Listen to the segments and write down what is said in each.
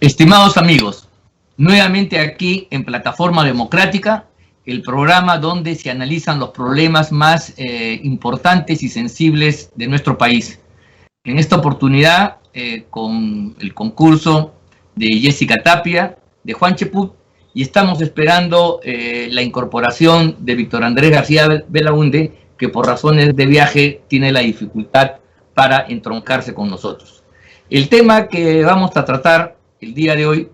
Estimados amigos, nuevamente aquí en Plataforma Democrática, el programa donde se analizan los problemas más importantes y sensibles de nuestro país. En esta oportunidad, con el concurso de Jessica Tapia, de Juan Cheput, y estamos esperando la incorporación de Víctor Andrés García Belaunde, que por razones de viaje tiene la dificultad para entroncarse con nosotros. El tema que vamos a tratar el día de hoy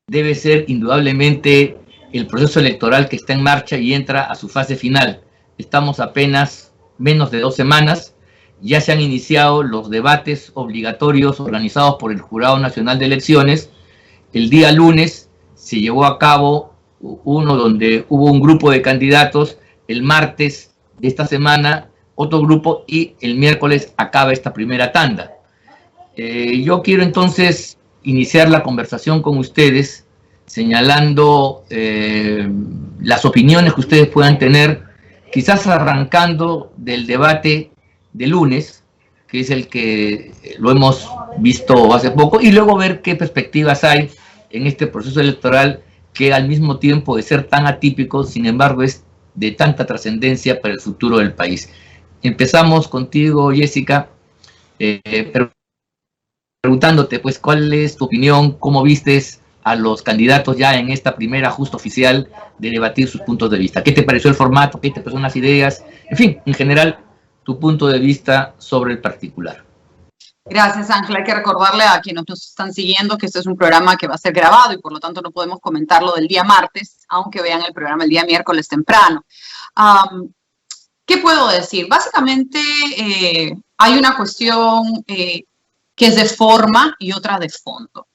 debe ser indudablemente el proceso electoral que está en marcha y entra a su fase final. Estamos apenas menos de 2 semanas, ya se han iniciado los debates obligatorios organizados por el Jurado Nacional de Elecciones. El día lunes se llevó a cabo uno donde hubo un grupo de candidatos, el martes de esta semana otro grupo y el miércoles acaba esta primera tanda. Yo quiero entonces iniciar la conversación con ustedes señalando las opiniones que ustedes puedan tener, quizás arrancando del debate de lunes, que es el que lo hemos visto hace poco, y luego ver qué perspectivas hay en este proceso electoral que al mismo tiempo de ser tan atípico, sin embargo es de tanta trascendencia para el futuro del país. Empezamos contigo, Jessica, preguntándote, pues, ¿cuál es tu opinión? ¿Cómo vistes a los candidatos ya en esta primera justa oficial de debatir sus puntos de vista? ¿Qué te pareció el formato? ¿Qué te parecieron las ideas? En fin, en general, tu punto de vista sobre el particular. Gracias, Ángel. Hay que recordarle a quienes nos están siguiendo que este es un programa que va a ser grabado y por lo tanto no podemos comentarlo del día martes, aunque vean el programa el día miércoles temprano. ¿Qué puedo decir? Básicamente hay una cuestión que es de forma y otra de fondo.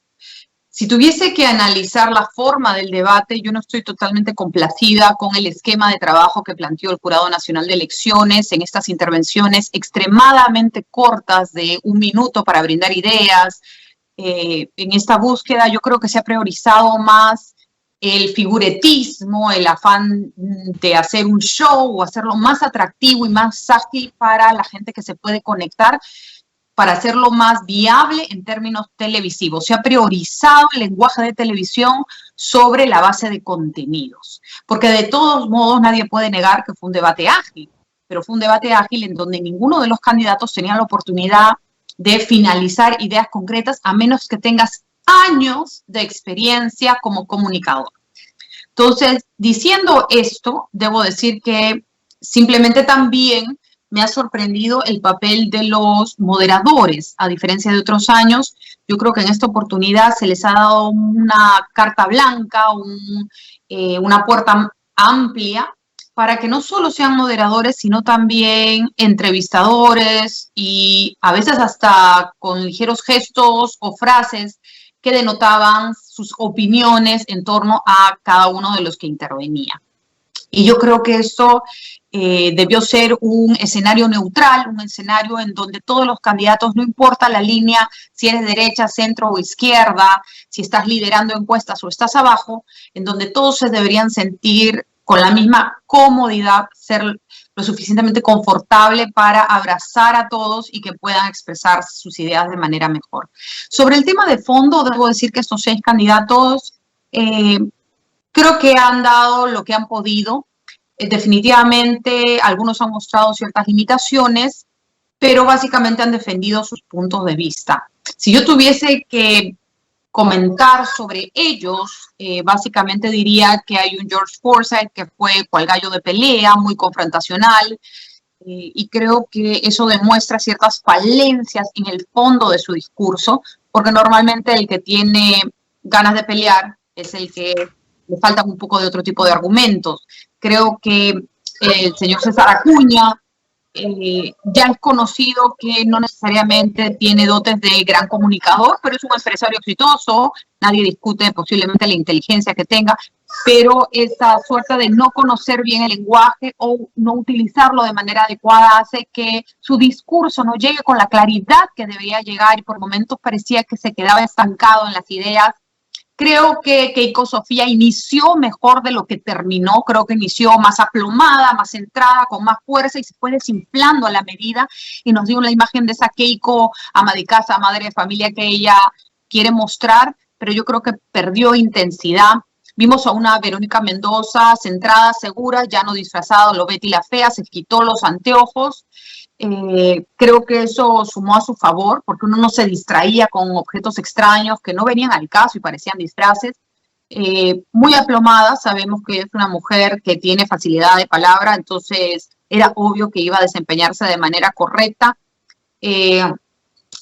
Si tuviese que analizar la forma del debate, yo no estoy totalmente complacida con el esquema de trabajo que planteó el Jurado Nacional de Elecciones en estas intervenciones extremadamente cortas de 1 minuto para brindar ideas. En esta búsqueda yo creo que se ha priorizado más el figuretismo, el afán de hacer un show o hacerlo más atractivo y más ágil para la gente que se puede conectar, para hacerlo más viable en términos televisivos. Se ha priorizado el lenguaje de televisión sobre la base de contenidos, porque de todos modos nadie puede negar que fue un debate ágil, pero fue un debate ágil en donde ninguno de los candidatos tenía la oportunidad de finalizar ideas concretas, a menos que tengas años de experiencia como comunicador. Entonces, diciendo esto, debo decir que simplemente también me ha sorprendido el papel de los moderadores. A diferencia de otros años, yo creo que en esta oportunidad se les ha dado una carta blanca, una puerta amplia, para que no solo sean moderadores, sino también entrevistadores y a veces hasta con ligeros gestos o frases que denotaban sus opiniones en torno a cada uno de los que intervenía. Y yo creo que esto debió ser un escenario neutral, un escenario en donde todos los candidatos, no importa la línea, si eres derecha, centro o izquierda, si estás liderando encuestas o estás abajo, en donde todos se deberían sentir con la misma comodidad, ser lo suficientemente confortable para abrazar a todos y que puedan expresar sus ideas de manera mejor. Sobre el tema de fondo, debo decir que estos 6 candidatos creo que han dado lo que han podido. Definitivamente algunos han mostrado ciertas limitaciones, pero básicamente han defendido sus puntos de vista. Si yo tuviese que comentar sobre ellos, básicamente diría que hay un George Forsyth que fue cual gallo de pelea, muy confrontacional, y creo que eso demuestra ciertas falencias en el fondo de su discurso, porque normalmente el que tiene ganas de pelear es el que le faltan un poco de otro tipo de argumentos. Creo que el señor César Acuña ya es conocido que no necesariamente tiene dotes de gran comunicador, pero es un empresario exitoso, nadie discute posiblemente la inteligencia que tenga, pero esa suerte de no conocer bien el lenguaje o no utilizarlo de manera adecuada hace que su discurso no llegue con la claridad que debería llegar y por momentos parecía que se quedaba estancado en las ideas. Creo que Keiko Sofía inició mejor de lo que terminó, creo que inició más aplomada, más centrada, con más fuerza y se fue desinflando a la medida y nos dio una imagen de esa Keiko ama de casa, madre de familia que ella quiere mostrar, pero yo creo que perdió intensidad. Vimos a una Verónica Mendoza centrada, segura, ya no disfrazada, lo Betty la Fea, se quitó los anteojos. Creo que eso sumó a su favor, porque uno no se distraía con objetos extraños que no venían al caso y parecían disfraces. Muy aplomada, sabemos que es una mujer que tiene facilidad de palabra, entonces era obvio que iba a desempeñarse de manera correcta.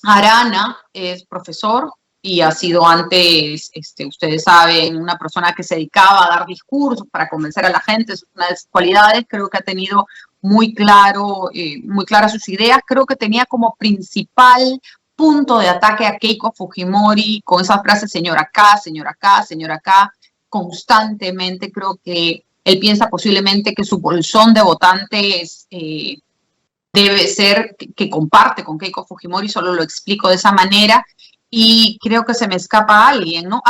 Arana es profesor y ha sido antes, ustedes saben, una persona que se dedicaba a dar discursos para convencer a la gente, es una de sus cualidades. Creo que ha tenido muy claras sus ideas. Creo que tenía como principal punto de ataque a Keiko Fujimori con esa frase señora acá, señora acá, señora acá, constantemente. Creo que él piensa posiblemente que su bolsón de votantes debe ser que comparte con Keiko Fujimori, solo lo explico de esa manera, y creo que se me escapa alguien, ¿no?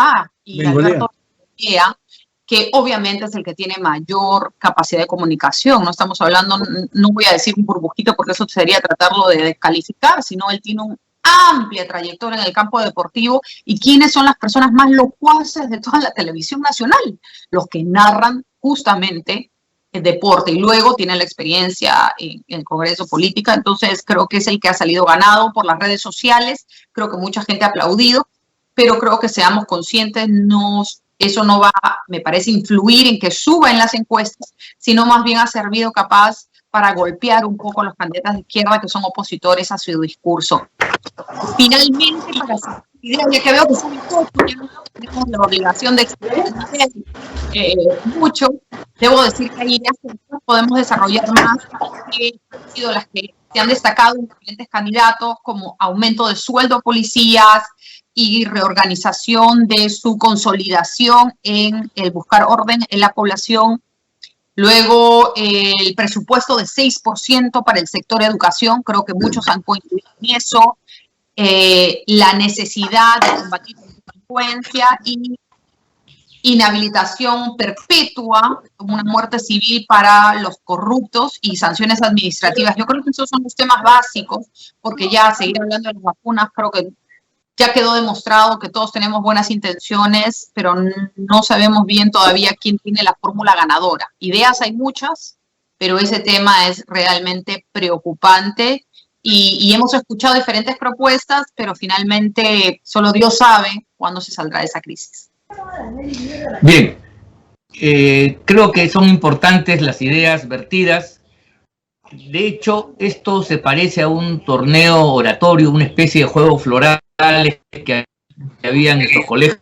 Y Alberto Bengolea, que obviamente es el que tiene mayor capacidad de comunicación. No estamos hablando, no voy a decir un burbujito porque eso sería tratarlo de descalificar, sino él tiene una amplia trayectoria en el campo deportivo. ¿Y quiénes son las personas más locuaces de toda la televisión nacional? Los que narran justamente el deporte y luego tienen la experiencia en el Congreso política. Entonces creo que es el que ha salido ganado por las redes sociales. Creo que mucha gente ha aplaudido, pero creo que seamos conscientes, eso no va, me parece, influir en que suba en las encuestas, sino más bien ha servido capaz para golpear un poco a los candidatos de izquierda que son opositores a su discurso. Finalmente, para hacer idea, ya que veo que son pocos, ya no tenemos la obligación de explicar mucho, debo decir que hay ideas que podemos desarrollar más, que han sido las que se han destacado en diferentes candidatos, como aumento de sueldo a policías y reorganización de su consolidación en el buscar orden en la población. Luego, el presupuesto de 6% para el sector educación, creo que muchos han coincidido en eso. La necesidad de combatir la delincuencia y inhabilitación perpetua, una muerte civil para los corruptos y sanciones administrativas. Yo creo que esos son los temas básicos, porque ya seguir hablando de las vacunas, creo que ya quedó demostrado que todos tenemos buenas intenciones, pero no sabemos bien todavía quién tiene la fórmula ganadora. Ideas hay muchas, pero ese tema es realmente preocupante y hemos escuchado diferentes propuestas, pero finalmente solo Dios sabe cuándo se saldrá de esa crisis. Bien, creo que son importantes las ideas vertidas. De hecho, esto se parece a un torneo oratorio, una especie de juegos florales que había en nuestros colegios.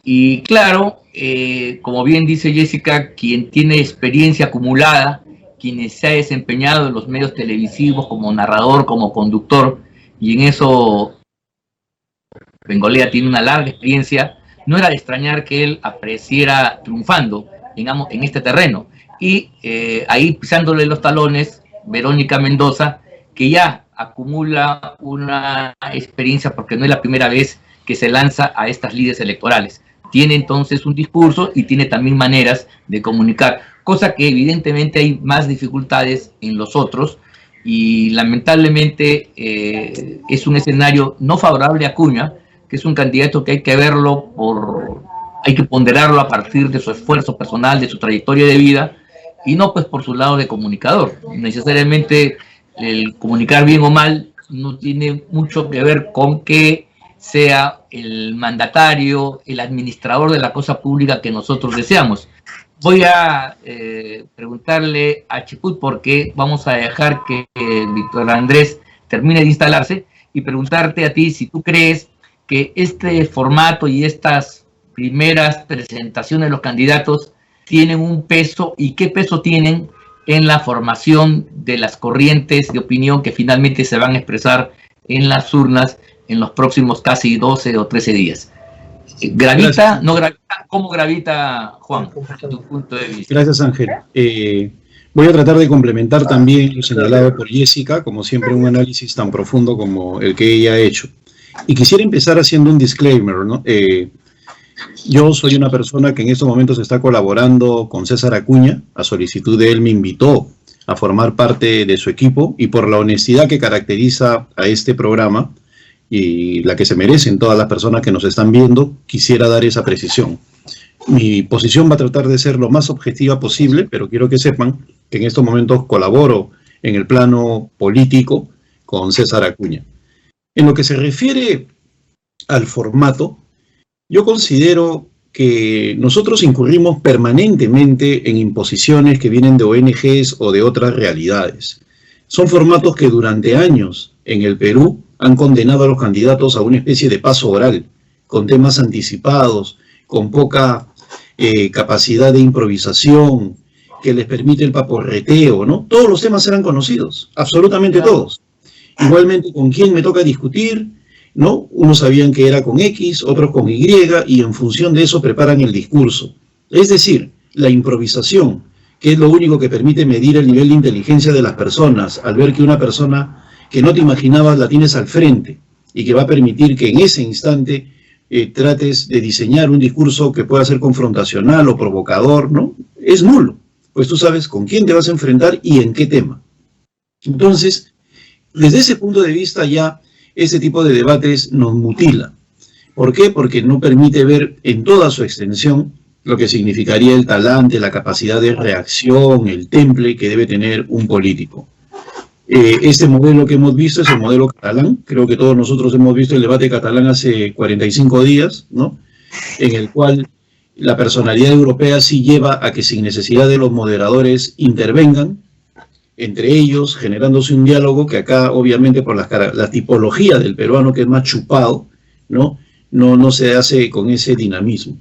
Y claro, como bien dice Jessica, quien tiene experiencia acumulada, quien se ha desempeñado en los medios televisivos como narrador, como conductor, y en eso Bengolea tiene una larga experiencia, no era de extrañar que él apareciera triunfando, digamos, en este terreno. Y ahí pisándole los talones, Verónica Mendoza, que ya acumula una experiencia porque no es la primera vez que se lanza a estas lides electorales. Tiene entonces un discurso y tiene también maneras de comunicar, cosa que evidentemente hay más dificultades en los otros y lamentablemente es un escenario no favorable a Acuña, que es un candidato que hay que verlo, hay que ponderarlo a partir de su esfuerzo personal, de su trayectoria de vida, y no pues por su lado de comunicador. Necesariamente el comunicar bien o mal no tiene mucho que ver con que sea el mandatario, el administrador de la cosa pública que nosotros deseamos. Voy a preguntarle a Chiput porque vamos a dejar que Víctor Andrés termine de instalarse y preguntarte a ti si tú crees que este formato y estas primeras presentaciones de los candidatos tienen un peso y qué peso tienen en la formación de las corrientes de opinión que finalmente se van a expresar en las urnas en los próximos casi 12 o 13 días. ¿Gravita? Gracias. ¿No gravita? ¿Cómo gravita, Juan, desde tu punto de vista? Gracias, Ángel. Voy a tratar de complementar también lo señalado por Jessica, como siempre un análisis tan profundo como el que ella ha hecho. Y quisiera empezar haciendo un disclaimer, ¿no? Yo soy una persona que en estos momentos está colaborando con César Acuña. A solicitud de él me invitó a formar parte de su equipo y por la honestidad que caracteriza a este programa, y la que se merecen todas las personas que nos están viendo, quisiera dar esa precisión. Mi posición va a tratar de ser lo más objetiva posible, pero quiero que sepan que en estos momentos colaboro en el plano político con César Acuña. En lo que se refiere al formato, yo considero que nosotros incurrimos permanentemente en imposiciones que vienen de ONGs o de otras realidades. Son formatos que durante años en el Perú han condenado a los candidatos a una especie de paso oral, con temas anticipados, con poca capacidad de improvisación, que les permite el paporreteo, ¿no? Todos los temas eran conocidos, absolutamente todos. Igualmente, ¿con quién me toca discutir? ¿No? Unos sabían que era con X, otros con Y, y en función de eso preparan el discurso. Es decir, la improvisación, que es lo único que permite medir el nivel de inteligencia de las personas, al ver que una persona que no te imaginabas la tienes al frente, y que va a permitir que en ese instante trates de diseñar un discurso que pueda ser confrontacional o provocador, ¿no? Es nulo, pues tú sabes con quién te vas a enfrentar y en qué tema. Entonces, desde ese punto de vista ya, este tipo de debates nos mutila. ¿Por qué? Porque no permite ver en toda su extensión lo que significaría el talante, la capacidad de reacción, el temple que debe tener un político. Este modelo que hemos visto es el modelo catalán. Creo que todos nosotros hemos visto el debate catalán hace 45 días, ¿no? En el cual la personalidad europea sí lleva a que sin necesidad de los moderadores intervengan entre ellos, generándose un diálogo que acá, obviamente, por la tipología del peruano, que es más chupado, ¿no? No se hace con ese dinamismo.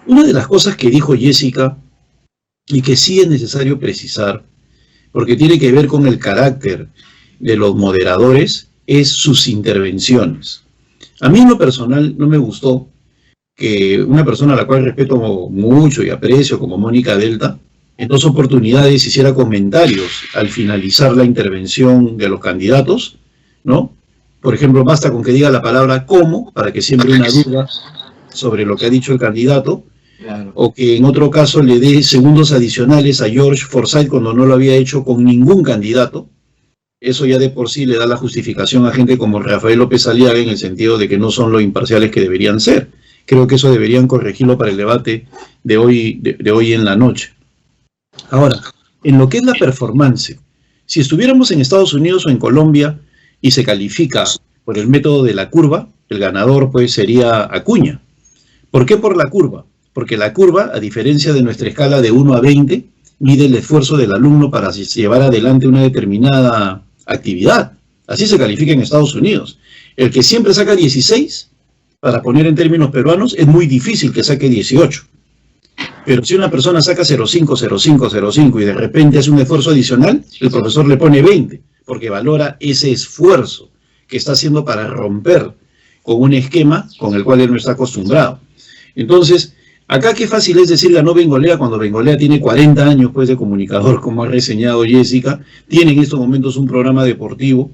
Una de las cosas que dijo Jessica, y que sí es necesario precisar, porque tiene que ver con el carácter de los moderadores, es sus intervenciones. A mí en lo personal no me gustó que una persona a la cual respeto mucho y aprecio, como Mónica Delta, en 2 oportunidades hiciera comentarios al finalizar la intervención de los candidatos, ¿no? Por ejemplo, basta con que diga la palabra "cómo", para que siempre haya una duda sobre lo que ha dicho el candidato, claro. O que en otro caso le dé segundos adicionales a George Forsyth cuando no lo había hecho con ningún candidato. Eso ya de por sí le da la justificación a gente como Rafael López Aliaga, en el sentido de que no son lo imparciales que deberían ser. Creo que eso deberían corregirlo para el debate de hoy en la noche. Ahora, en lo que es la performance, si estuviéramos en Estados Unidos o en Colombia y se califica por el método de la curva, el ganador pues sería Acuña. ¿Por qué por la curva? Porque la curva, a diferencia de nuestra escala de 1 a 20, mide el esfuerzo del alumno para llevar adelante una determinada actividad. Así se califica en Estados Unidos. El que siempre saca 16, para poner en términos peruanos, es muy difícil que saque 18. Pero si una persona saca 0,5, 0,5, 0,5 y de repente hace un esfuerzo adicional, el profesor le pone 20, porque valora ese esfuerzo que está haciendo para romper con un esquema con el cual él no está acostumbrado. Entonces, acá qué fácil es decir ganó Bengolea cuando Bengolea tiene 40 años pues, de comunicador, como ha reseñado Jessica, tiene en estos momentos un programa deportivo,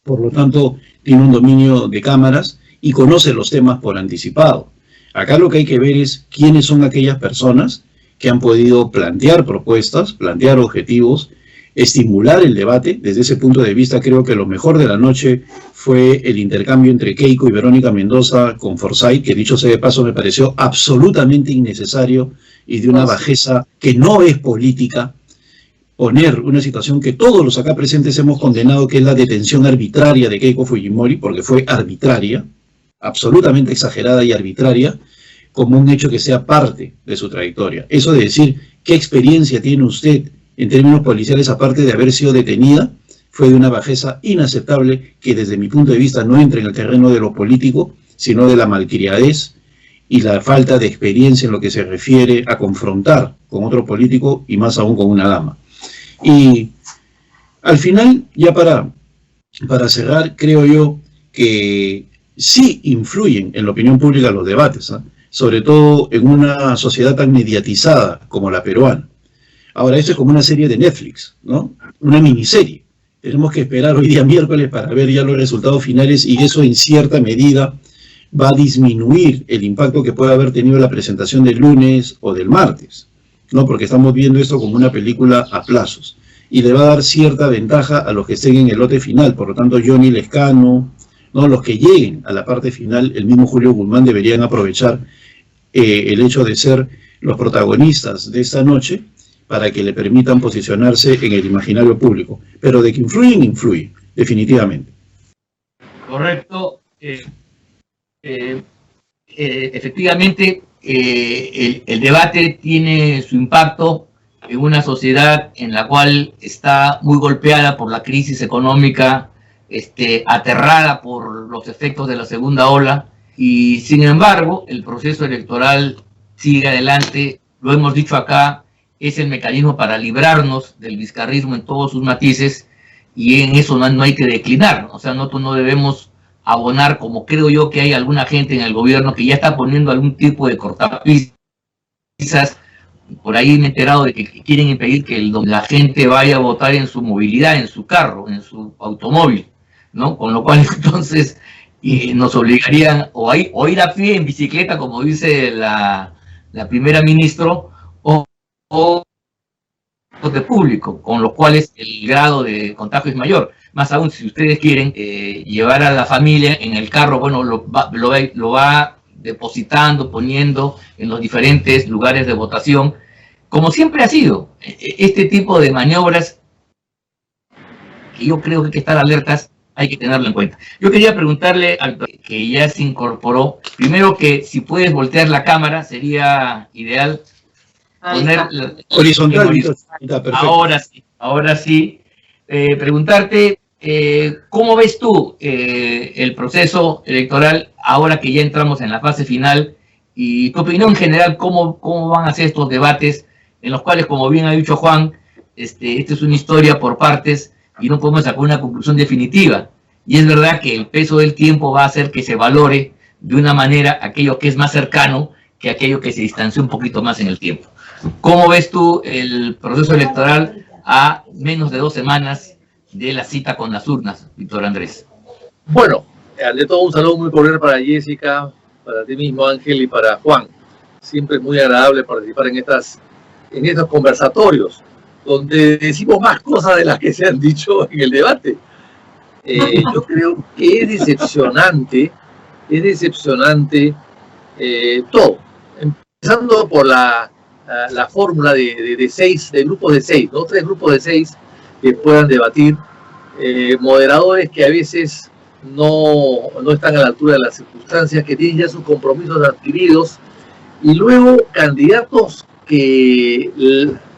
por lo tanto tiene un dominio de cámaras y conoce los temas por anticipado. Acá lo que hay que ver es quiénes son aquellas personas que han podido plantear propuestas, plantear objetivos, estimular el debate. Desde ese punto de vista creo que lo mejor de la noche fue el intercambio entre Keiko y Verónica Mendoza con Forsyth, que dicho sea de paso me pareció absolutamente innecesario y de una bajeza que no es política, poner una situación que todos los acá presentes hemos condenado, que es la detención arbitraria de Keiko Fujimori, porque fue arbitraria, absolutamente exagerada y arbitraria, como un hecho que sea parte de su trayectoria. Eso de decir, ¿qué experiencia tiene usted en términos policiales aparte de haber sido detenida? Fue de una bajeza inaceptable que desde mi punto de vista no entra en el terreno de lo político, sino de la malcriadez y la falta de experiencia en lo que se refiere a confrontar con otro político y más aún con una dama. Y al final, ya para cerrar, creo yo que sí influyen en la opinión pública los debates, ¿eh? Sobre todo en una sociedad tan mediatizada como la peruana. Ahora, esto es como una serie de Netflix, ¿no? Una miniserie. Tenemos que esperar hoy día miércoles para ver ya los resultados finales y eso en cierta medida va a disminuir el impacto que puede haber tenido la presentación del lunes o del martes, ¿no? Porque estamos viendo esto como una película a plazos y le va a dar cierta ventaja a los que estén en el lote final. Por lo tanto, Johnny Lescano, ¿no? Los que lleguen a la parte final, el mismo Julio Guzmán, deberían aprovechar el hecho de ser los protagonistas de esta noche para que le permitan posicionarse en el imaginario público. Pero de que influyen, influyen, definitivamente. Correcto. Efectivamente, el debate tiene su impacto en una sociedad en la cual está muy golpeada por la crisis económica, aterrada por los efectos de la segunda ola, y sin embargo el proceso electoral sigue adelante. Lo hemos dicho acá, es el mecanismo para librarnos del vizcarrismo en todos sus matices, y en eso no hay que declinar. O sea, nosotros no debemos abonar, como creo yo que hay alguna gente en el gobierno que ya está poniendo algún tipo de cortapisas. Por ahí me he enterado de que quieren impedir que la gente vaya a votar en su movilidad, en su carro, en su automóvil, ¿no? Con lo cual entonces nos obligarían o ir a pie en bicicleta, como dice la primera ministra, o de público, con lo cual el grado de contagio es mayor. Más aún, si ustedes quieren llevar a la familia en el carro, bueno, lo va depositando, poniendo en los diferentes lugares de votación, como siempre ha sido. Este tipo de maniobras, que yo creo que hay que estar alertas, hay que tenerlo en cuenta. Yo quería preguntarle al que ya se incorporó, primero, que si puedes voltear la cámara, sería ideal. Poner Horizontal. Ahora sí. Preguntarte, ¿cómo ves tú el proceso electoral ahora que ya entramos en la fase final? Y tu opinión en general, ¿cómo van a ser estos debates en los cuales, como bien ha dicho Juan, esta es una historia por partes y no podemos sacar una conclusión definitiva? Y es verdad que el peso del tiempo va a hacer que se valore de una manera aquello que es más cercano que aquello que se distanció un poquito más en el tiempo. ¿Cómo ves tú el proceso electoral a menos de 2 semanas de la cita con las urnas, Víctor Andrés? Bueno, ante todo un saludo muy cordial para Jessica, para ti mismo, Ángel, y para Juan. Siempre es muy agradable participar en estos conversatorios, donde decimos más cosas de las que se han dicho en el debate. Yo creo que es decepcionante todo, empezando por la fórmula de grupos de 6, ¿no? 3 grupos de 6 que puedan debatir, moderadores que a veces no están a la altura de las circunstancias, que tienen ya sus compromisos adquiridos, y luego candidatos que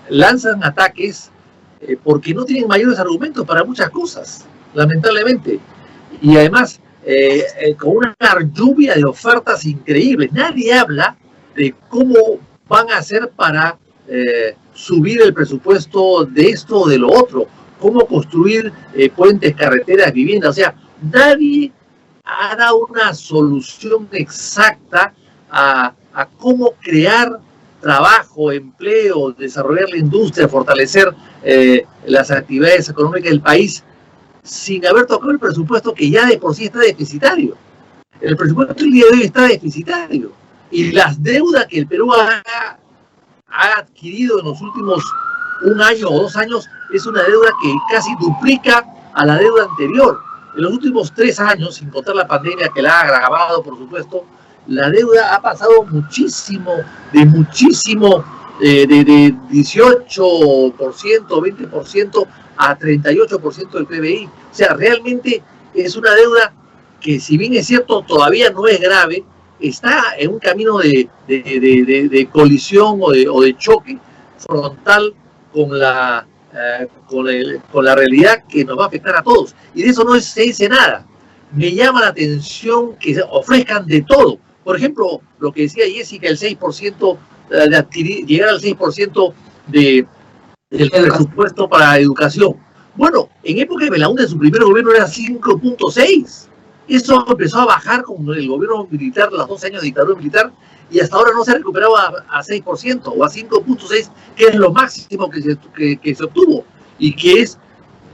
lanzan ataques porque no tienen mayores argumentos para muchas cosas, lamentablemente, y además con una lluvia de ofertas increíbles. Nadie habla de cómo van a hacer para subir el presupuesto de esto o de lo otro, cómo construir puentes, carreteras, viviendas. O sea, nadie ha dado una solución exacta a cómo crear trabajo, empleo, desarrollar la industria, fortalecer las actividades económicas del país, sin haber tocado el presupuesto, que ya de por sí está deficitario. El presupuesto del día de hoy está deficitario. Y las deudas que el Perú ha adquirido en los últimos 1 año o 2 años es una deuda que casi duplica a la deuda anterior. En los últimos 3 años, sin contar la pandemia que la ha agravado, por supuesto, la deuda ha pasado muchísimo, de 18%, 20% a 38% del PBI. O sea, realmente es una deuda que, si bien es cierto, todavía no es grave, está en un camino de colisión o de choque frontal con la realidad que nos va a afectar a todos. Y de eso no se dice nada. Me llama la atención que ofrezcan de todo. Por ejemplo, lo que decía Jessica, el 6% de adquirir, llegar al 6% del presupuesto para educación. Bueno, en época de Belaúnde, su primer gobierno era 5.6. Eso empezó a bajar con el gobierno militar, los 2 años de dictadura militar, y hasta ahora no se ha recuperado a 6% o a 5.6, que es lo máximo que se obtuvo, y que es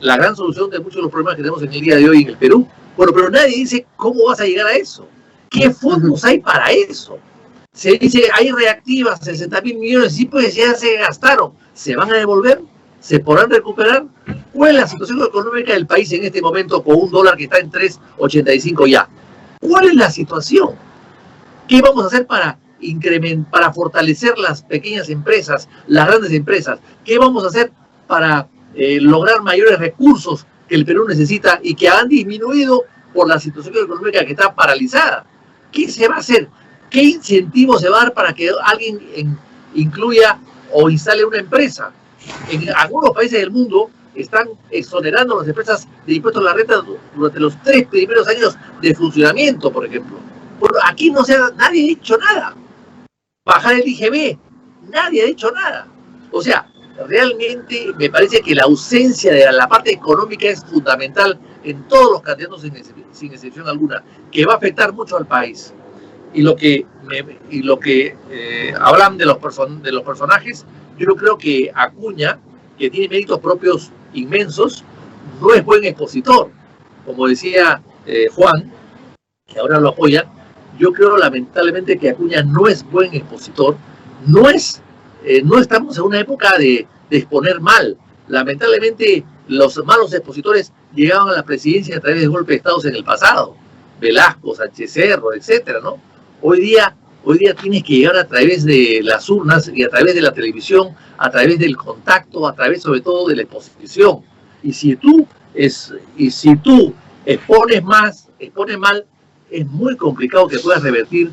la gran solución de muchos de los problemas que tenemos en el día de hoy en el Perú. Bueno, pero nadie dice cómo vas a llegar a eso. ¿Qué fondos hay para eso? Se dice, hay reactivas, 60.000 millones, sí, pues ya se gastaron. ¿Se van a devolver? ¿Se podrán recuperar? ¿Cuál es la situación económica del país en este momento con un dólar que está en 3.85 ya? ¿Cuál es la situación? ¿Qué vamos a hacer para fortalecer las pequeñas empresas, las grandes empresas? ¿Qué vamos a hacer para lograr mayores recursos que el Perú necesita y que han disminuido por la situación económica que está paralizada? ¿Qué se va a hacer? ¿Qué incentivo se va a dar para que alguien incluya o instale una empresa? En algunos países del mundo están exonerando a las empresas de impuestos a la renta durante los 3 primeros años de funcionamiento, por ejemplo. Bueno, aquí nadie ha dicho nada. Bajar el IGB, nadie ha dicho nada. O sea, realmente me parece que la ausencia de la parte económica es fundamental en todos los candidatos sin excepción alguna, que va a afectar mucho al país. Y lo que hablan de los personajes, yo creo que Acuña, que tiene méritos propios inmensos, no es buen expositor. Como decía Juan, que ahora lo apoya, yo creo lamentablemente que Acuña no es buen expositor, no estamos en una época de exponer mal. Lamentablemente los malos expositores llegaban a la presidencia a través de golpes de Estado en el pasado, Velasco, Sánchez Cerro, etcétera, ¿no? Hoy día tienes que llegar a través de las urnas y a través de la televisión, a través del contacto, a través sobre todo de la exposición. Y si tú expones mal, es muy complicado que puedas revertir.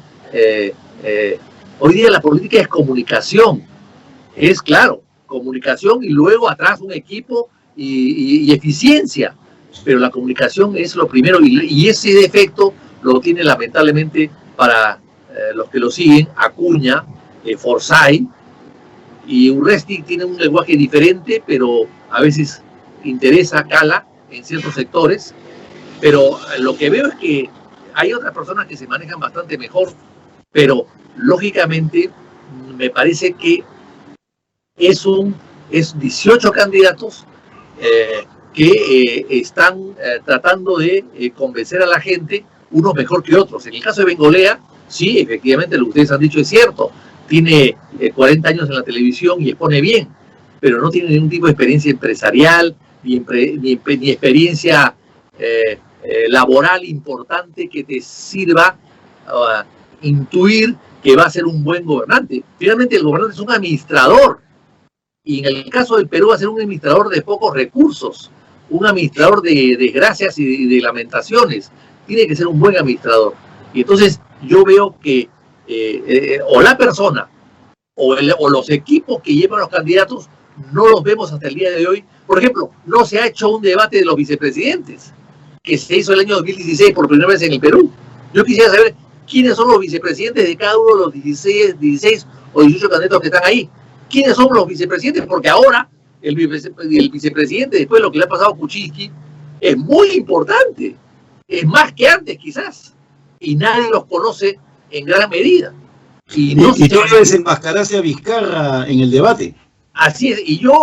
Hoy día la política es comunicación, es claro, comunicación y luego atrás un equipo y eficiencia, pero la comunicación es lo primero y ese defecto lo tiene lamentablemente para los que lo siguen, Acuña, Forsyth y Urresti tienen un lenguaje diferente, pero a veces interesa, cala en ciertos sectores, pero lo que veo es que hay otras personas que se manejan bastante mejor, pero lógicamente me parece que es 18 candidatos que están tratando de convencer a la gente, unos mejor que otros. En el caso de Bengolea, sí, efectivamente lo que ustedes han dicho es cierto, tiene 40 años en la televisión y expone bien, pero no tiene ningún tipo de experiencia empresarial, ni experiencia laboral importante que te sirva a intuir que va a ser un buen gobernante. Finalmente el gobernante es un administrador, y en el caso del Perú va a ser un administrador de pocos recursos, un administrador de desgracias y de lamentaciones. Tiene que ser un buen administrador. Y entonces yo veo que o la persona o los equipos que llevan los candidatos no los vemos hasta el día de hoy. Por ejemplo, no se ha hecho un debate de los vicepresidentes que se hizo el año 2016 por primera vez en el Perú. Yo quisiera saber quiénes son los vicepresidentes de cada uno de los 16 o 18 candidatos que están ahí. ¿Quiénes son los vicepresidentes? Porque ahora el vicepresidente, después de lo que le ha pasado a Kuczynski, es muy importante. Es más que antes, quizás. Y nadie los conoce en gran medida. Y tú desenmascaraste a Vizcarra en el debate. Así es. Y yo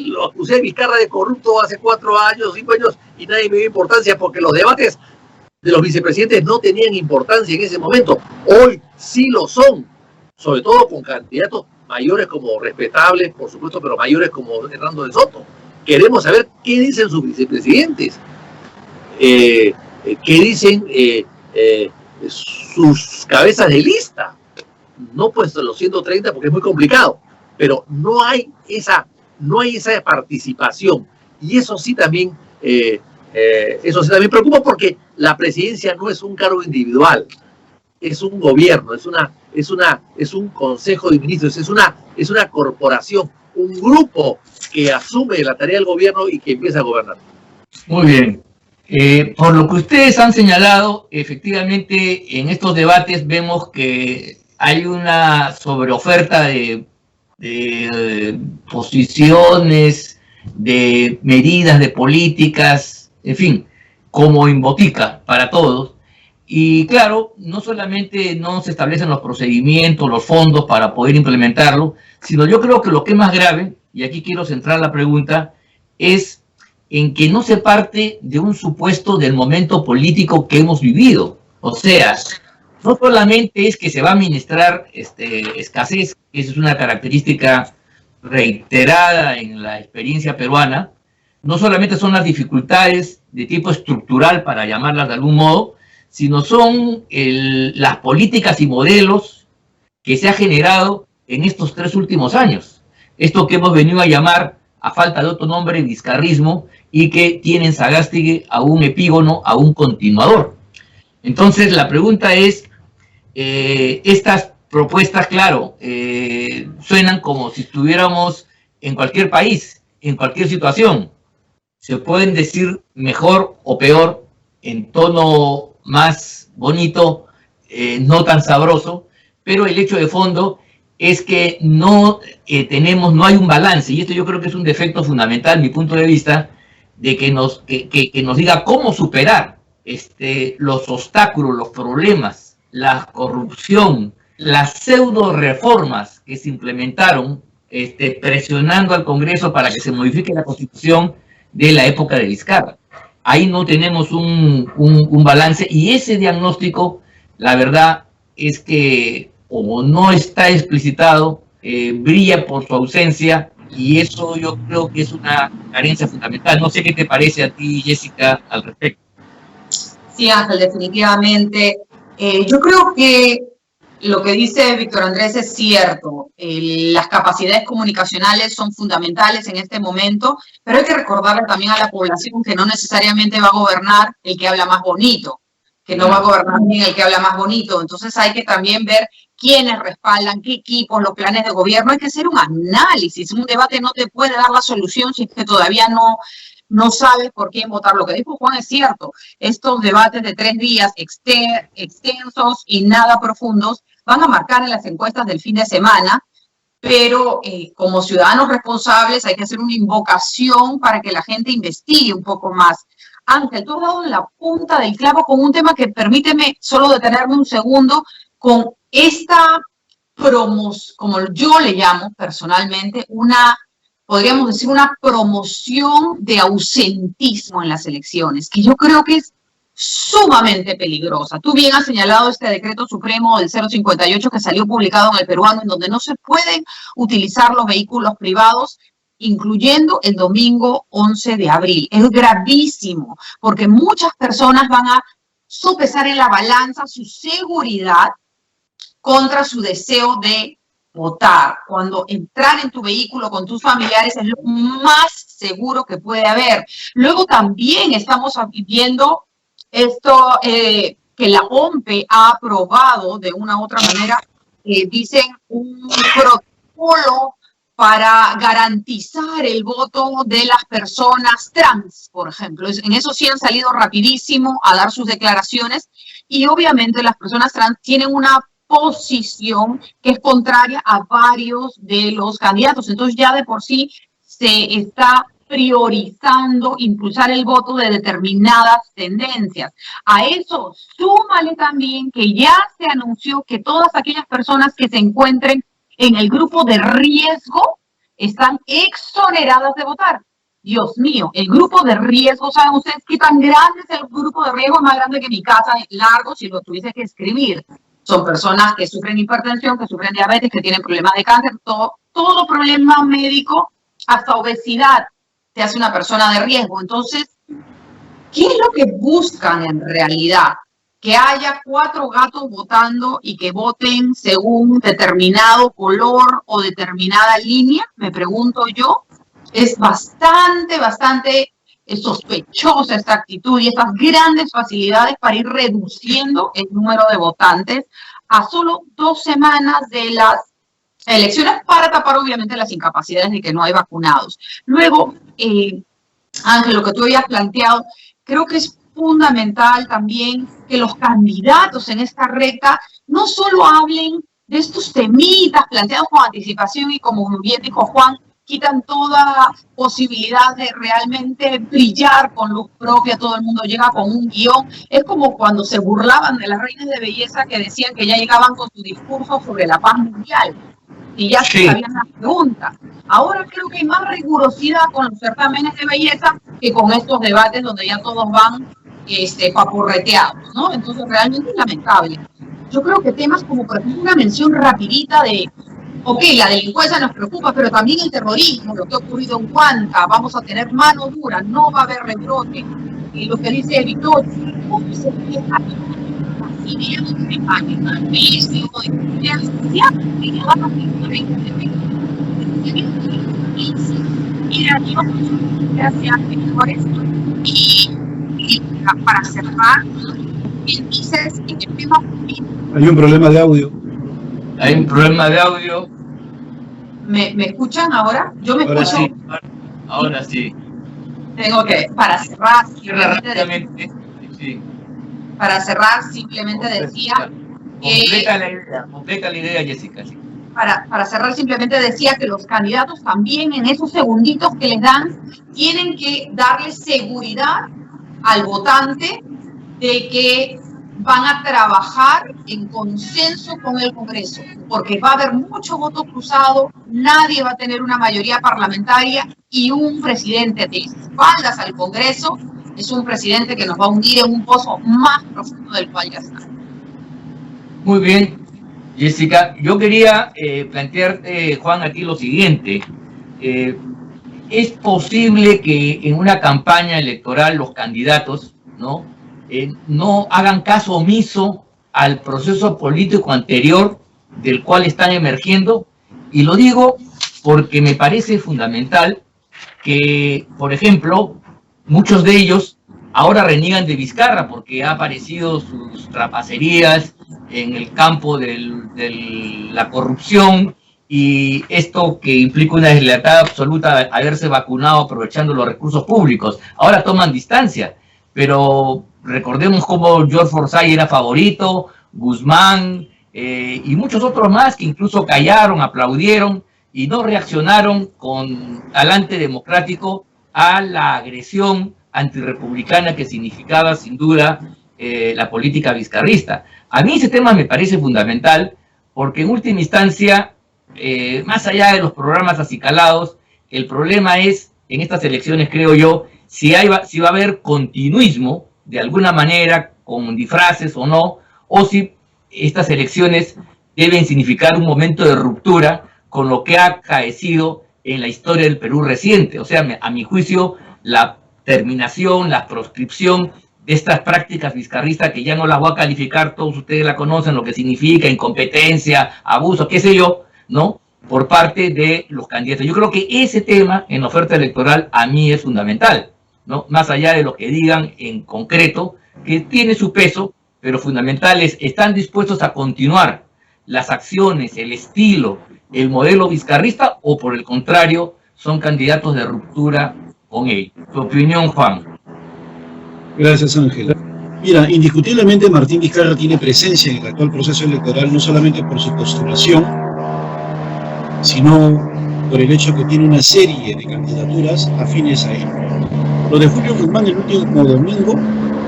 lo acusé a Vizcarra de corrupto hace 4 años, 5 años, y nadie me dio importancia porque los debates de los vicepresidentes no tenían importancia en ese momento. Hoy sí lo son. Sobre todo con candidatos mayores como respetables, por supuesto, pero mayores como Hernando de Soto. Queremos saber qué dicen sus vicepresidentes. Qué dicen sus cabezas de lista, no pues los 130 porque es muy complicado, pero no hay esa participación, y eso sí también preocupa, porque la presidencia no es un cargo individual, es un gobierno, es un consejo de ministros, es una corporación, un grupo que asume la tarea del gobierno y que empieza a gobernar. Muy bien. Por lo que ustedes han señalado, efectivamente en estos debates vemos que hay una sobreoferta de posiciones, de medidas, de políticas, en fin, como en botica para todos. Y claro, no solamente no se establecen los procedimientos, los fondos para poder implementarlo, sino yo creo que lo que es más grave, y aquí quiero centrar la pregunta, es en que no se parte de un supuesto del momento político que hemos vivido. O sea, no solamente es que se va a administrar escasez, esa es una característica reiterada en la experiencia peruana, no solamente son las dificultades de tipo estructural, para llamarlas de algún modo, sino son las políticas y modelos que se ha generado en estos 3 últimos años. Esto que hemos venido a llamar, a falta de otro nombre, vizcarrismo, y que tiene en Sagástegui a un epígono, a un continuador. Entonces, la pregunta es, estas propuestas, claro, suenan como si estuviéramos en cualquier país, en cualquier situación. Se pueden decir mejor o peor, en tono más bonito, no tan sabroso, pero el hecho de fondo es que no hay un balance, y esto yo creo que es un defecto fundamental, mi punto de vista, de que nos diga cómo superar los obstáculos, los problemas, la corrupción, las pseudo reformas que se implementaron presionando al Congreso para que se modifique la Constitución de la época de Vizcarra. Ahí no tenemos un balance, y ese diagnóstico, la verdad es que, como no está explicitado, brilla por su ausencia, y eso yo creo que es una carencia fundamental. No sé qué te parece a ti, Jessica, al respecto. Sí, Ángel, definitivamente. Yo creo que lo que dice Víctor Andrés es cierto. Las capacidades comunicacionales son fundamentales en este momento, pero hay que recordarle también a la población que no necesariamente va a gobernar el que habla más bonito, que no va a gobernar bien el que habla más bonito. Entonces hay que también ver quiénes respaldan, qué equipos, los planes de gobierno. Hay que hacer un análisis. Un debate no te puede dar la solución si es que todavía no sabes por quién votar. Lo que dijo Juan es cierto. Estos debates de 3 días extensos y nada profundos van a marcar en las encuestas del fin de semana, pero como ciudadanos responsables hay que hacer una invocación para que la gente investigue un poco más. Ángel, tú has dado en la punta del clavo con un tema que, permíteme solo detenerme un segundo, con esta como yo le llamo personalmente, podríamos decir una promoción de ausentismo en las elecciones, que yo creo que es sumamente peligrosa. Tú bien has señalado este decreto supremo del 058 que salió publicado en El Peruano, en donde no se pueden utilizar los vehículos privados, incluyendo el domingo 11 de abril. Es gravísimo, porque muchas personas van a sopesar en la balanza su seguridad contra su deseo de votar. Cuando entrar en tu vehículo con tus familiares es lo más seguro que puede haber. Luego también estamos viendo esto que la OMPE ha aprobado de una u otra manera, dicen un protocolo para garantizar el voto de las personas trans, por ejemplo. En eso sí han salido rapidísimo a dar sus declaraciones, y obviamente las personas trans tienen una posición que es contraria a varios de los candidatos. Entonces ya de por sí se está priorizando impulsar el voto de determinadas tendencias. A eso súmale también que ya se anunció que todas aquellas personas que se encuentren en el grupo de riesgo están exoneradas de votar. Dios mío, el grupo de riesgo, ¿saben ustedes qué tan grande es el grupo de riesgo? Es más grande que mi casa, es largo si lo tuviese que escribir. Son personas que sufren hipertensión, que sufren diabetes, que tienen problemas de cáncer, todo problema médico, hasta obesidad, te hace una persona de riesgo. Entonces, ¿qué es lo que buscan en realidad? Que haya 4 gatos votando y que voten según determinado color o determinada línea, me pregunto yo. Es bastante sospechosa esta actitud y estas grandes facilidades para ir reduciendo el número de votantes a solo 2 semanas de las elecciones, para tapar obviamente las incapacidades de que no hay vacunados. Luego, Ángel, lo que tú habías planteado, creo que es fundamental también que los candidatos en esta recta no solo hablen de estos temitas planteados con anticipación y, como bien dijo Juan, quitan toda posibilidad de realmente brillar con luz propia. Todo el mundo llega con un guión. Es como cuando se burlaban de las reinas de belleza que decían que ya llegaban con su discurso sobre la paz mundial y ya se sabían las preguntas. Ahora creo que hay más rigurosidad con los certámenes de belleza que con estos debates donde ya todos van papurreteados, ¿no? Entonces realmente es lamentable. Yo creo que temas como, por ejemplo, una mención rapidita de Ok, la delincuencia nos preocupa, pero también el terrorismo, lo que ha ocurrido en Huanta, vamos a tener mano dura, no va a haber rebrote. Y lo que dice Vittorio, ¿cómo se puede hacer las ideas de pánico, de deseo, de ideas sociales, que ya van a tener mira, yo hacia mejores y para cerrar, dices en el tema. Hay un problema de audio. Hay un problema de audio. ¿Me escuchan ahora? Yo me Ahora escucho. sí, ahora sí. Tengo que, para cerrar, Rápidamente, sí. Para cerrar, simplemente decía Completa la idea, Jessica. Sí. Para cerrar, simplemente decía que los candidatos también en esos segunditos que les dan, tienen que darle seguridad al votante de que van a trabajar en consenso con el Congreso, porque va a haber mucho voto cruzado, nadie va a tener una mayoría parlamentaria y un presidente de espaldas al Congreso es un presidente que nos va a hundir en un pozo más profundo del cual ya está. Muy bien, Jessica. Yo quería plantearte, Juan, a ti lo siguiente. ¿Es posible que en una campaña electoral los candidatos no hagan caso omiso al proceso político anterior del cual están emergiendo? Y lo digo porque me parece fundamental que, por ejemplo, muchos de ellos ahora reniegan de Vizcarra porque ha aparecido sus trapacerías en el campo de la corrupción y esto que implica una deslealtad absoluta de haberse vacunado aprovechando los recursos públicos. Ahora toman distancia, pero recordemos cómo George Forsyth era favorito, Guzmán y muchos otros más que incluso callaron, aplaudieron y no reaccionaron con talante democrático a la agresión antirrepublicana que significaba sin duda la política vizcarrista. A mí ese tema me parece fundamental porque en última instancia, más allá de los programas acicalados, el problema es, en estas elecciones creo yo, si va a haber continuismo de alguna manera, con disfraces o no, o si estas elecciones deben significar un momento de ruptura con lo que ha acaecido en la historia del Perú reciente. O sea, a mi juicio, la terminación, la proscripción de estas prácticas vizcarristas, que ya no las voy a calificar, todos ustedes la conocen, lo que significa incompetencia, abuso, qué sé yo, ¿no?, por parte de los candidatos. Yo creo que ese tema en la oferta electoral a mí es fundamental, ¿no? Más allá de lo que digan en concreto, que tiene su peso, pero fundamental es, ¿están dispuestos a continuar las acciones, el estilo, el modelo vizcarrista, o por el contrario, son candidatos de ruptura con él? Tu opinión, Juan. Gracias, Ángela. Mira, indiscutiblemente Martín Vizcarra tiene presencia en el actual proceso electoral, no solamente por su postulación, sino por el hecho que tiene una serie de candidaturas afines a él. Lo de Julio Guzmán el último domingo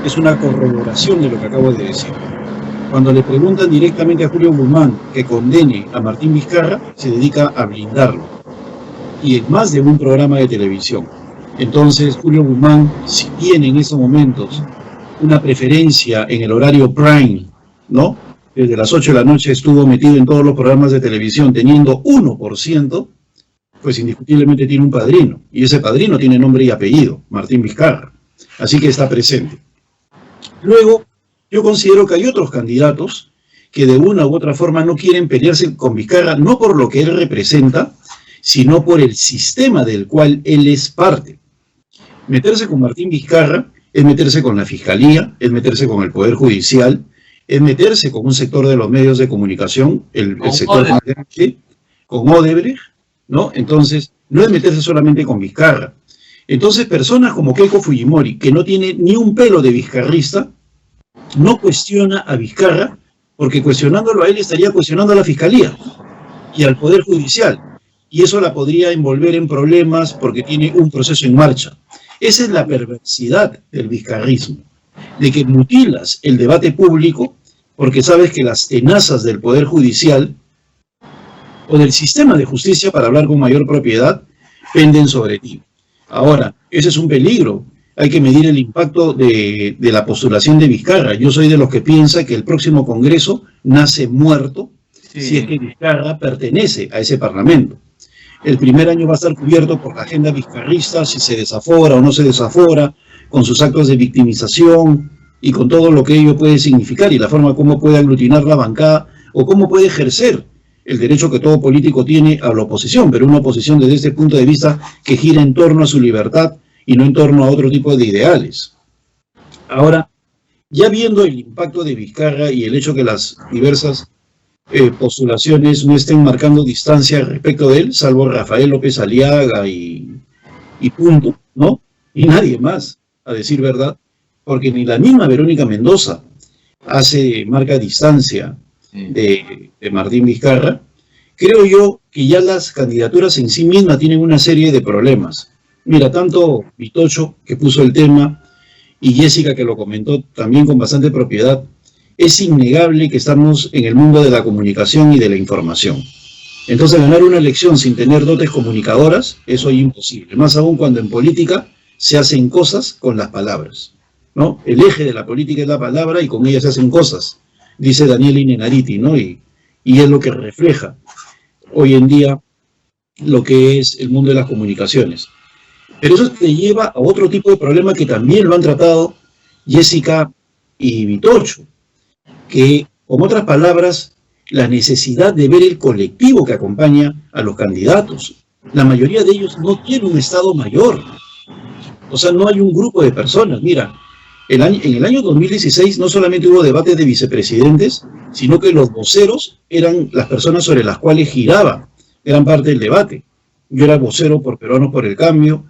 es una corroboración de lo que acabo de decir. Cuando le preguntan directamente a Julio Guzmán que condene a Martín Vizcarra, se dedica a blindarlo. Y en más de un programa de televisión. Entonces, Julio Guzmán, si tiene en esos momentos una preferencia en el horario prime, ¿no? Desde las 8 de la noche estuvo metido en todos los programas de televisión teniendo 1%, pues indiscutiblemente tiene un padrino. Y ese padrino tiene nombre y apellido, Martín Vizcarra. Así que está presente. Luego, yo considero que hay otros candidatos que de una u otra forma no quieren pelearse con Vizcarra, no por lo que él representa, sino por el sistema del cual él es parte. Meterse con Martín Vizcarra es meterse con la Fiscalía, es meterse con el Poder Judicial, es meterse con un sector de los medios de comunicación, el sector con Odebrecht, ¿no? Entonces, no es meterse solamente con Vizcarra. Entonces, personas como Keiko Fujimori, que no tiene ni un pelo de vizcarrista, no cuestiona a Vizcarra, porque cuestionándolo a él estaría cuestionando a la Fiscalía y al Poder Judicial. Y eso la podría envolver en problemas porque tiene un proceso en marcha. Esa es la perversidad del vizcarrismo, de que mutilas el debate público porque sabes que las tenazas del Poder Judicial o del sistema de justicia, para hablar con mayor propiedad, penden sobre ti. Ahora, ese es un peligro. Hay que medir el impacto de la postulación de Vizcarra. Yo soy de los que piensa que el próximo Congreso nace muerto si es que Vizcarra pertenece a ese parlamento. El primer año va a estar cubierto por la agenda vizcarrista, si se desafora o no se desafora, con sus actos de victimización y con todo lo que ello puede significar y la forma como puede aglutinar la bancada o cómo puede ejercer el derecho que todo político tiene a la oposición, pero una oposición desde este punto de vista que gira en torno a su libertad y no en torno a otro tipo de ideales. Ahora, ya viendo el impacto de Vizcarra y el hecho que las diversas postulaciones no estén marcando distancia respecto de él, salvo Rafael López Aliaga y punto, ¿no? Y nadie más, a decir verdad, porque ni la misma Verónica Mendoza marca distancia de Martín Vizcarra. Creo yo que ya las candidaturas en sí mismas tienen una serie de problemas. Mira, tanto Vitocho, que puso el tema, y Jessica, que lo comentó también con bastante propiedad, es innegable que estamos en el mundo de la comunicación y de la información. Entonces, ganar una elección sin tener dotes comunicadoras, eso es imposible. Más aún cuando en política se hacen cosas con las palabras, ¿no? El eje de la política es la palabra y con ella se hacen cosas, dice Daniel Inenariti, ¿no? Y es lo que refleja hoy en día lo que es el mundo de las comunicaciones. Pero eso te lleva a otro tipo de problema que también lo han tratado Jessica y Vitocho, que, con otras palabras, la necesidad de ver el colectivo que acompaña a los candidatos. La mayoría de ellos no tiene un Estado mayor. O sea, no hay un grupo de personas. Mira, en el año 2016 no solamente hubo debates de vicepresidentes, sino que los voceros eran las personas sobre las cuales giraba gran parte del debate. Yo era vocero por Peruanos por el Cambio,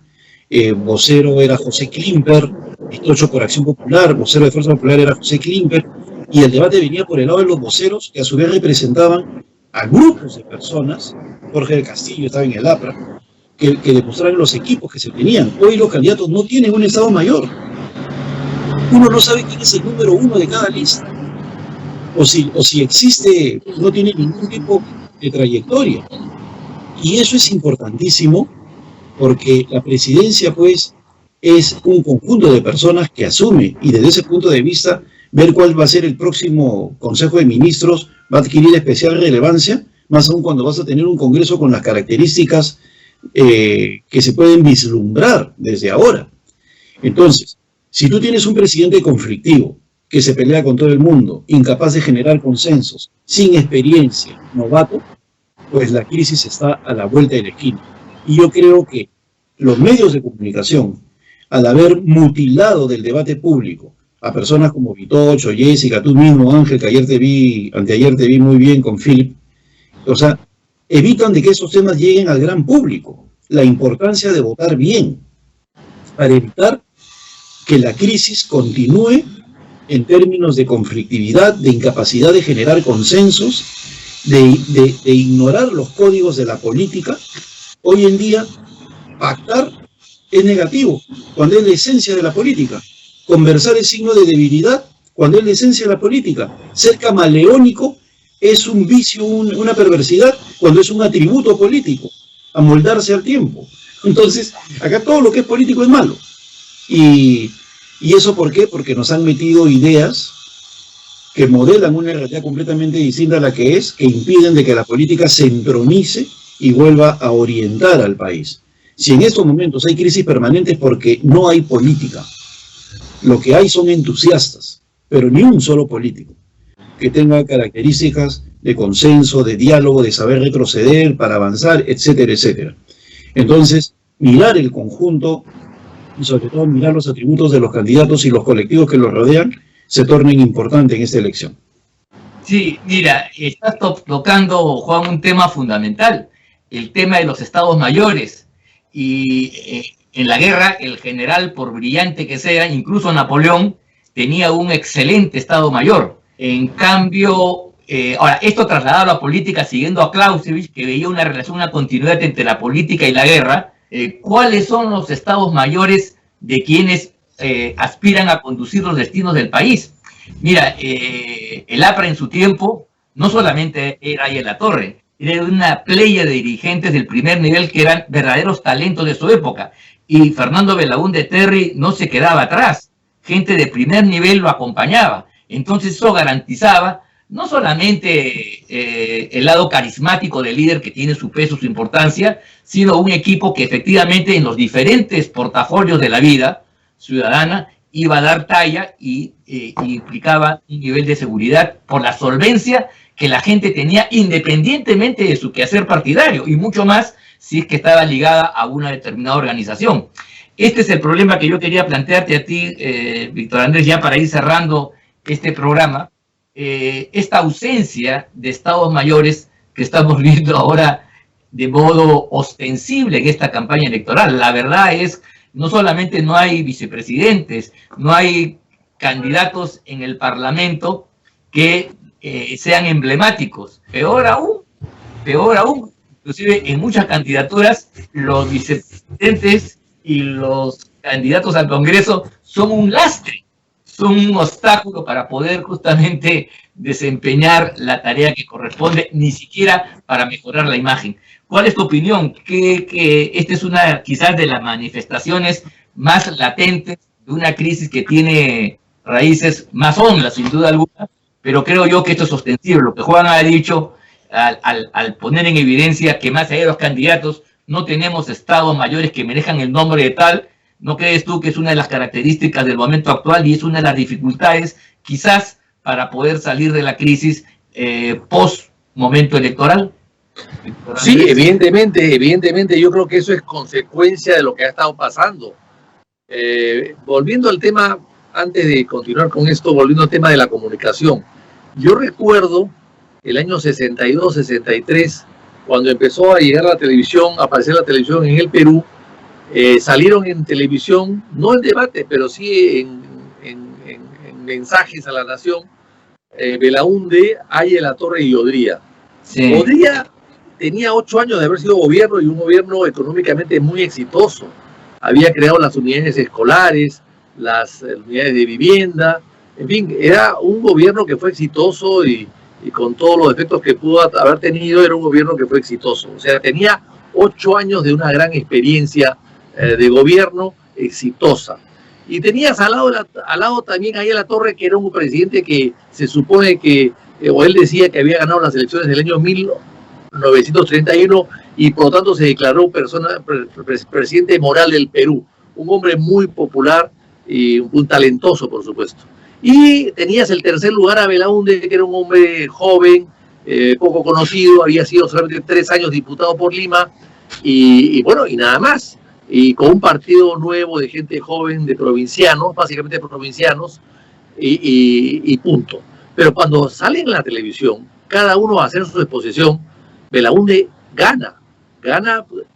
vocero era José Klimper, Vitocho por Acción Popular, vocero de Fuerza Popular era José Klimper, y el debate venía por el lado de los voceros, que a su vez representaban a grupos de personas. Jorge del Castillo estaba en el APRA, que demostraban los equipos que se tenían. Hoy los candidatos no tienen un Estado mayor. Uno no sabe quién es el número uno de cada lista. O si existe, no tiene ningún tipo de trayectoria. Y eso es importantísimo, porque la presidencia, pues, es un conjunto de personas que asume, y desde ese punto de vista, ver cuál va a ser el próximo Consejo de Ministros va a adquirir especial relevancia, más aún cuando vas a tener un Congreso con las características que se pueden vislumbrar desde ahora. Entonces, si tú tienes un presidente conflictivo, que se pelea con todo el mundo, incapaz de generar consensos, sin experiencia, novato, pues la crisis está a la vuelta de la esquina. Y yo creo que los medios de comunicación, al haber mutilado del debate público a personas como Vitocho, Jessica, tú mismo, Ángel, que anteayer te vi muy bien con Philip, o sea, evitan de que esos temas lleguen al gran público. La importancia de votar bien, para evitar que la crisis continúe en términos de conflictividad, de incapacidad de generar consensos, de ignorar los códigos de la política. Hoy en día, pactar es negativo, cuando es la esencia de la política. Conversar es signo de debilidad, cuando es la esencia de la política. Ser camaleónico es un vicio, una perversidad, cuando es un atributo político, amoldarse al tiempo. Entonces, acá todo lo que es político es malo. ¿Y eso por qué? Porque nos han metido ideas que modelan una realidad completamente distinta a la que es, que impiden de que la política se entronice y vuelva a orientar al país. Si en estos momentos hay crisis permanentes porque no hay política, lo que hay son entusiastas, pero ni un solo político que tenga características de consenso, de diálogo, de saber retroceder para avanzar, etcétera, etcétera. Entonces, mirar el conjunto y sobre todo mirar los atributos de los candidatos y los colectivos que los rodean se tornen importantes en esta elección. Sí, mira, estás tocando, Juan, un tema fundamental, el tema de los estados mayores. Y en la guerra, el general, por brillante que sea, incluso Napoleón, tenía un excelente estado mayor. En cambio, ahora, esto trasladado a la política, siguiendo a Clausewitz, que veía una relación, una continuidad entre la política y la guerra. ¿Cuáles son los estados mayores de quienes aspiran a conducir los destinos del país? Mira, el APRA en su tiempo no solamente era ahí en la torre, era una playa de dirigentes del primer nivel que eran verdaderos talentos de su época. Y Fernando Belaúnde Terry no se quedaba atrás, gente de primer nivel lo acompañaba. Entonces eso garantizaba no solamente el lado carismático del líder que tiene su peso, su importancia, sino un equipo que efectivamente en los diferentes portafolios de la vida ciudadana iba a dar talla y implicaba un nivel de seguridad por la solvencia que la gente tenía independientemente de su quehacer partidario, y mucho más si es que estaba ligada a una determinada organización. Este es el problema que yo quería plantearte a ti, Víctor Andrés, ya para ir cerrando este programa. Esta ausencia de estados mayores que estamos viendo ahora de modo ostensible en esta campaña electoral. La verdad es, no solamente no hay vicepresidentes, no hay candidatos en el Parlamento que sean emblemáticos. Peor aún, inclusive en muchas candidaturas, los vicepresidentes y los candidatos al Congreso son un lastre, son un obstáculo para poder justamente desempeñar la tarea que corresponde, ni siquiera para mejorar la imagen. ¿Cuál es tu opinión? Que esta es una quizás de las manifestaciones más latentes de una crisis que tiene raíces más hondas, sin duda alguna, pero creo yo que esto es ostensible. Lo que Juan ha dicho al poner en evidencia que más allá de los candidatos no tenemos estados mayores que merezcan el nombre de tal, ¿no crees tú que es una de las características del momento actual y es una de las dificultades quizás para poder salir de la crisis post momento electoral? Sí, evidentemente yo creo que eso es consecuencia de lo que ha estado pasando. Volviendo al tema, antes de continuar con esto, volviendo al tema de la comunicación, yo recuerdo el año 62, 63, cuando empezó a llegar la televisión, a aparecer la televisión en el Perú, salieron en televisión, no en debate, pero sí en mensajes a la nación, Belaúnde, Haya de la Torre y Odría. Sí. Odría tenía 8 años de haber sido gobierno y un gobierno económicamente muy exitoso. Había creado las unidades escolares, las unidades de vivienda, en fin, era un gobierno que fue exitoso y con todos los efectos que pudo haber tenido, era un gobierno que fue exitoso. O sea, tenía 8 años de una gran experiencia de gobierno exitosa. Y tenías al lado también ahí a la Torre, que era un presidente que se supone que, o él decía que había ganado las elecciones del año 1931 y por lo tanto se declaró presidente moral del Perú. Un hombre muy popular y un talentoso, por supuesto. Y tenías el tercer lugar a Belaúnde, que era un hombre joven, poco conocido, había sido solamente 3 años diputado por Lima, y bueno, y nada más. Y con un partido nuevo de gente joven, de provincianos, básicamente provincianos, y punto. Pero cuando sale en la televisión, cada uno va a hacer su exposición, Belaúnde gana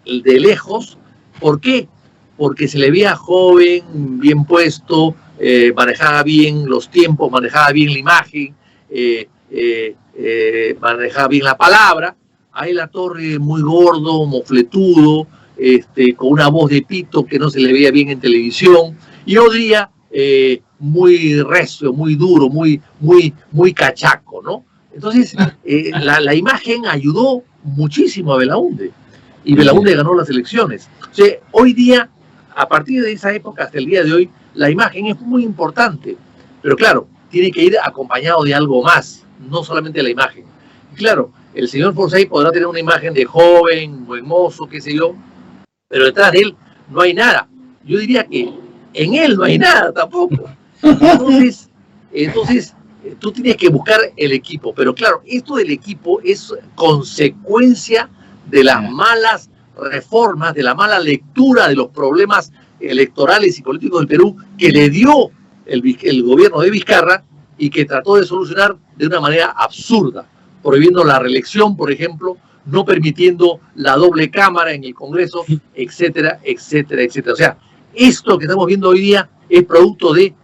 de lejos. ¿Por qué? Porque se le veía joven, bien puesto, manejaba bien los tiempos, manejaba bien la imagen, manejaba bien la palabra. Ahí la Torre muy gordo, mofletudo, con una voz de pito que no se le veía bien en televisión, y Odría muy recio, muy duro, muy cachaco, ¿no? Entonces, la imagen ayudó muchísimo a Belaúnde, y Belaúnde ganó las elecciones. O sea, hoy día, a partir de esa época hasta el día de hoy, la imagen es muy importante, pero claro, tiene que ir acompañado de algo más, no solamente la imagen. Y claro, el señor Forsyth podrá tener una imagen de joven, buen mozo, qué sé yo, pero detrás de él no hay nada. Yo diría que en él no hay nada tampoco. Entonces tú tienes que buscar el equipo. Pero claro, esto del equipo es consecuencia de las malas reformas, de la mala lectura de los problemas electorales y políticos del Perú que le dio el gobierno de Vizcarra y que trató de solucionar de una manera absurda, prohibiendo la reelección, por ejemplo, no permitiendo la doble cámara en el Congreso, etcétera, etcétera, etcétera. O sea, esto que estamos viendo hoy día es producto de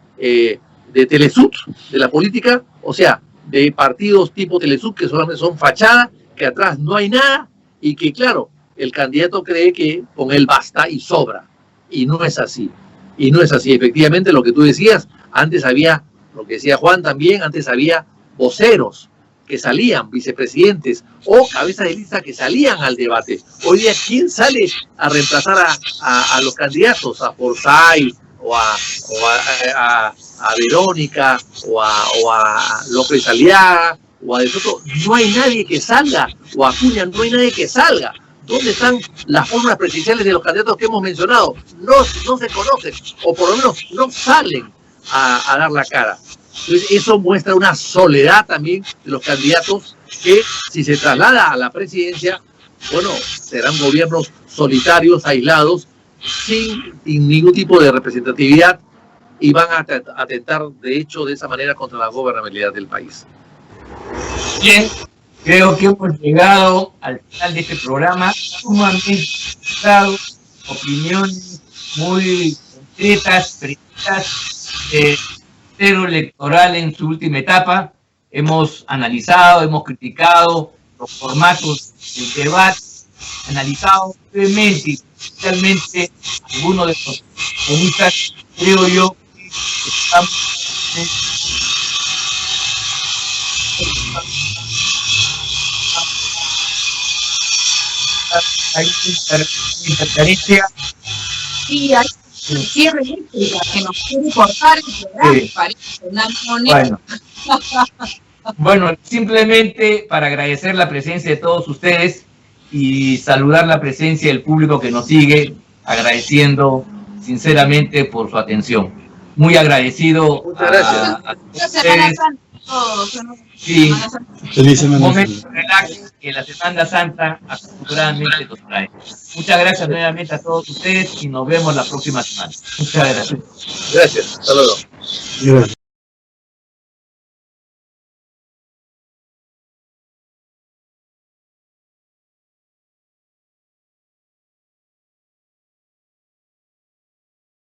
Telesud, de la política, o sea, de partidos tipo Telesud que solamente son fachada, que atrás no hay nada y que, claro, el candidato cree que con él basta y sobra. Y no es así. Y no es así. Efectivamente, lo que tú decías, antes había, lo que decía Juan también, antes había voceros que salían, vicepresidentes o cabezas de lista que salían al debate. Hoy día, ¿quién sale a reemplazar a los candidatos? A Forsyth o a Verónica o a López Aliaga o a De Soto, no hay nadie que salga, o a Acuña, no hay nadie que salga. ¿Dónde están las fórmulas presidenciales de los candidatos que hemos mencionado? No se conocen, o por lo menos no salen a dar la cara. Entonces, eso muestra una soledad también de los candidatos que, si se traslada a la presidencia, bueno, serán gobiernos solitarios, aislados, sin ningún tipo de representatividad, y van a atentar, de hecho, de esa manera contra la gobernabilidad del país. Bien, creo que hemos llegado al final de este programa, sumamente interesados, opiniones muy concretas, precisas, cero electoral en su última etapa. Hemos analizado, hemos criticado los formatos del debate, analizado brevemente, especialmente algunos de los comunistas, creo yo, que estamos hay interferencia. Sí, hay cierre eléctrica que nos quiere cortar el programa, Sí. parece una Bueno, simplemente para agradecer la presencia de todos ustedes y saludar la presencia del público que nos sigue, agradeciendo sinceramente por su atención. Muy agradecido. Muchas gracias. A Muchas Semana ustedes. Santa a todos. Sí. Semana Santa. Feliz Un Semana momento Santa. de relax que la Semana Santa afortunadamente nos trae. Muchas gracias nuevamente a todos ustedes y nos vemos la próxima semana. Muchas gracias. Gracias. Hasta luego. Gracias.